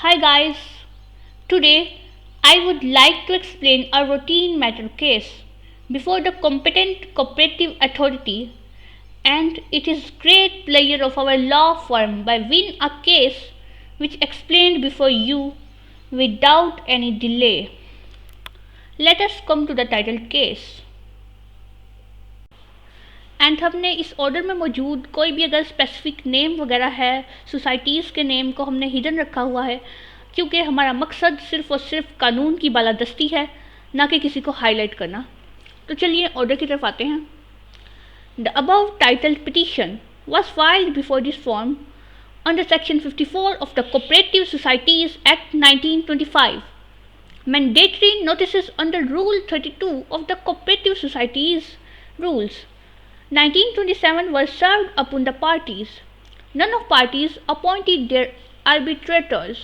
Hi guys, today I would like to explain a routine matter case before the competent cooperative authority, and it is great pleasure of our law firm by win a case which explained before you without any delay. Let us come to the title case. And हमने इस order में मौजूद कोई भी अगर specific name वगैरह है societies के नेम को हमने हिडन रखा हुआ है, क्योंकि हमारा मकसद सिर्फ़ और सिर्फ कानून की बालादस्ती है, ना कि किसी को हाईलाइट करना। तो चलिए ऑर्डर की तरफ आते हैं। The above titled petition was filed before this form under Section 54 of the Cooperative Societies Act 1925. Mandatory notices under Rule 32 of the Cooperative Societies Rules 1927 were served upon the parties. None of parties appointed their arbitrators.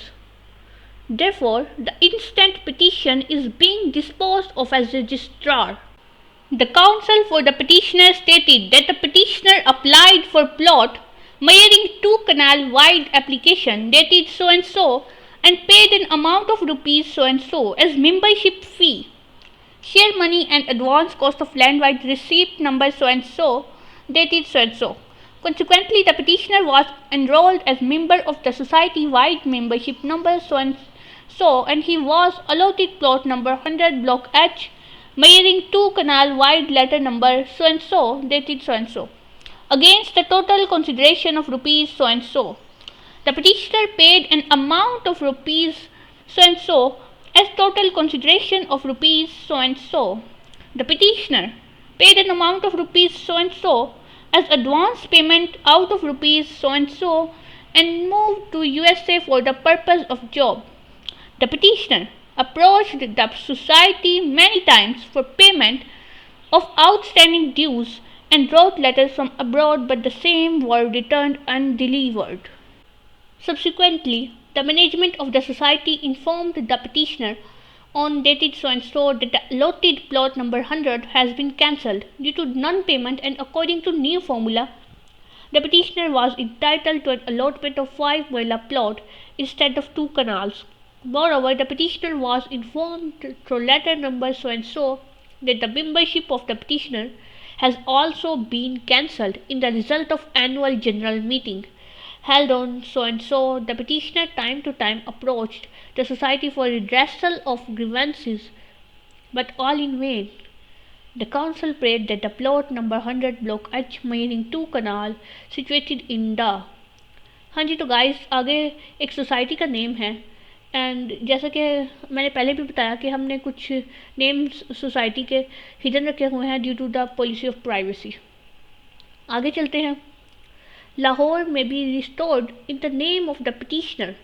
Therefore, the instant petition is being disposed of as registrar. The counsel for the petitioner stated that the petitioner applied for plot measuring 2 canal wide application dated so and so and paid an amount of rupees so and so as membership fee. Share money and advance cost of land wide receipt number so and so dated so and so. Consequently, the petitioner was enrolled as member of the society wide membership number so and so, and he was allotted plot number 100 block H measuring 2 canal wide letter number so and so dated so and so against the total consideration of rupees so and so. The petitioner paid an amount of rupees so and so as total consideration of rupees so and so. The petitioner paid an amount of rupees so and so as advance payment out of rupees so and moved to USA for the purpose of job. The petitioner approached the society many times for payment of outstanding dues and wrote letters from abroad, but the same were returned undelivered. Subsequently, the management of the society informed the petitioner on dated so and so that the allotted plot number 100 has been cancelled due to non-payment, and according to new formula, the petitioner was entitled to an allotment of 5 Moila plot instead of 2 canals. Moreover, the petitioner was informed through letter number so and so that the membership of the petitioner has also been cancelled in the result of annual general meeting held on so and so. The petitioner time to time approached the society for redressal of grievances, but all in vain. The council prayed that the plot number 100 block H meaning 2 canal situated in the। हाँ जी, तो guys आगे एक society का name है, and जैसा कि मैंने पहले भी बताया कि हमने कुछ नेम्स सोसाइटी के हिडन रखे हुए हैं due to the policy of privacy. आगे चलते हैं। Lahore may be restored in the name of the petitioner,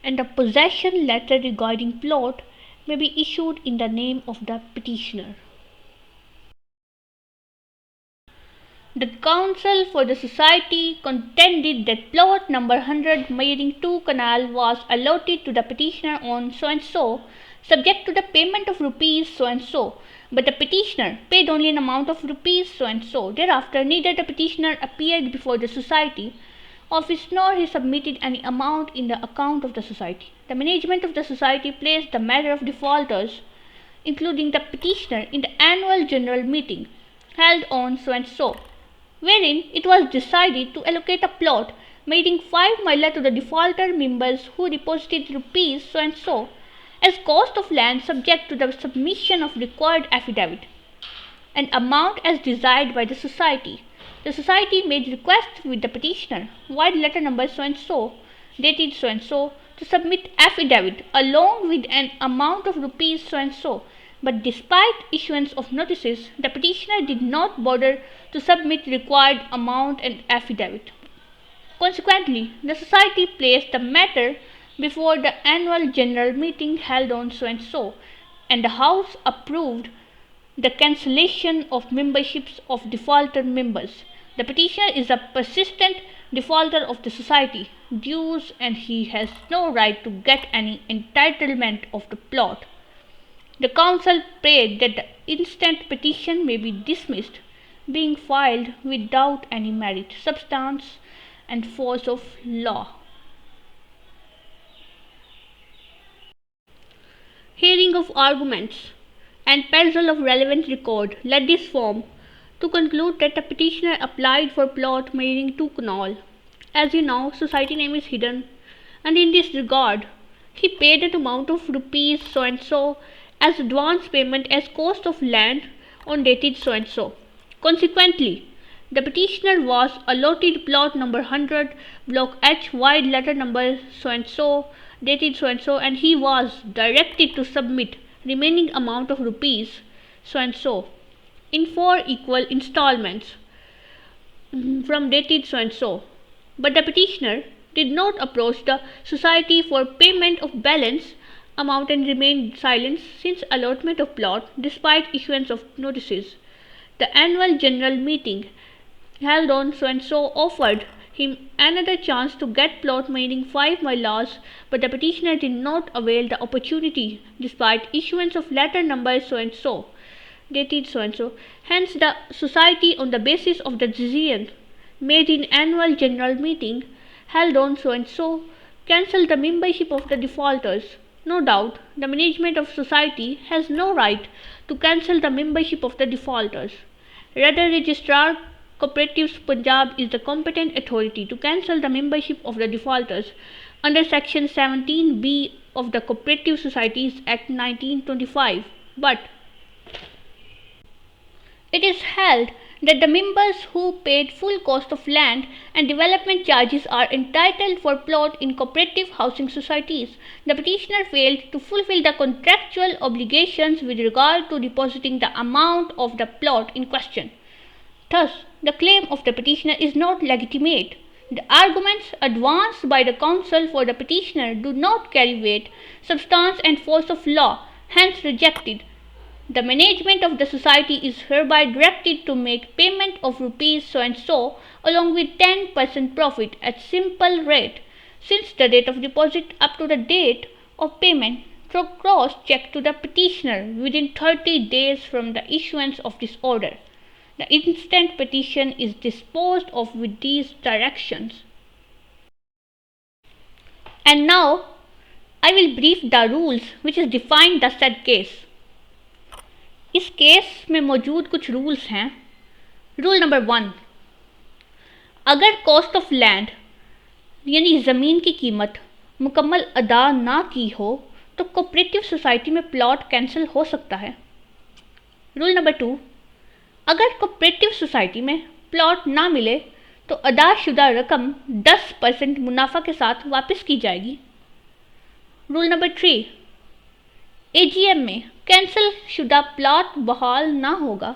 and the possession letter regarding plot may be issued in the name of the petitioner. The counsel for the society contended that plot number 100 measuring 2 canal was allotted to the petitioner on so and so, subject to the payment of rupees so and so, but the petitioner paid only an amount of rupees so and so. Thereafter, neither the petitioner appeared before the society office nor he submitted any amount in the account of the society. The management of the society placed the matter of defaulters, including the petitioner, in the annual general meeting held on so and so, wherein it was decided to allocate a plot measuring 5 Moila to the defaulter members who deposited rupees so and so as cost of land subject to the submission of required affidavit, and amount as desired by the society. The society made request with the petitioner, wide letter number so and so, dated so and so, to submit affidavit along with an amount of rupees so and so, but despite issuance of notices, the petitioner did not bother to submit required amount and affidavit. Consequently, the society placed the matter before the annual general meeting held on so and so, and the House approved the cancellation of memberships of defaulter members. The petitioner is a persistent defaulter of the society dues, and he has no right to get any entitlement of the plot. The council prayed that the instant petition may be dismissed, being filed without any merit, substance, and force of law. Hearing of arguments and perusal of relevant record led this form to conclude that the petitioner applied for plot measuring 2 canal. As you know, society name is hidden, and in this regard, he paid an amount of rupees so and so as advance payment as cost of land on dated so and so. Consequently, the petitioner was allotted plot number 100, block H, wide letter number so, dated so, and he was directed to submit remaining amount of rupees so in 4 equal installments from dated so. But the petitioner did not approach the society for payment of balance amount and remained silent since allotment of plot despite issuance of notices. The annual general meeting held on so offered him another chance to get plot meaning 5 miles, but the petitioner did not avail the opportunity despite issuance of letter number so dated so. Hence, the society, on the basis of the decision made in annual general meeting held on so cancelled the membership of the defaulters. No doubt, the management of society has no right to cancel the membership of the defaulters. Rather, Registrar Cooperatives Punjab is the competent authority to cancel the membership of the defaulters under Section 17B of the Cooperative Societies Act 1925. But it is held that the members who paid full cost of land and development charges are entitled for plot in cooperative housing societies. The petitioner failed to fulfill the contractual obligations with regard to depositing the amount of the plot in question. Thus, the claim of the petitioner is not legitimate. The arguments advanced by the counsel for the petitioner do not carry weight, substance, and force of law, hence rejected. The management of the society is hereby directed to make payment of rupees so along with 10% profit at simple rate since the date of deposit up to the date of payment through cross check to the petitioner within 30 days from the issuance of this order. The instant petition is disposed of with these directions. And now I will brief the rules which is defined the said case. इस case में मौजूद कुछ rules हैं. Rule number 1, अगर cost of land यानी ज़मीन की कीमत मुकम्मल अदा ना की हो तो कोऑपरेटिव सोसाइटी में प्लॉट कैंसिल हो सकता है. रूल नंबर 2, अगर कोऑपरेटिव सोसाइटी में प्लॉट ना मिले तो अदाशुदा रकम 10% मुनाफा के साथ वापस की जाएगी. रूल नंबर 3, एजीएम में कैंसिल शुदा प्लॉट बहाल ना होगा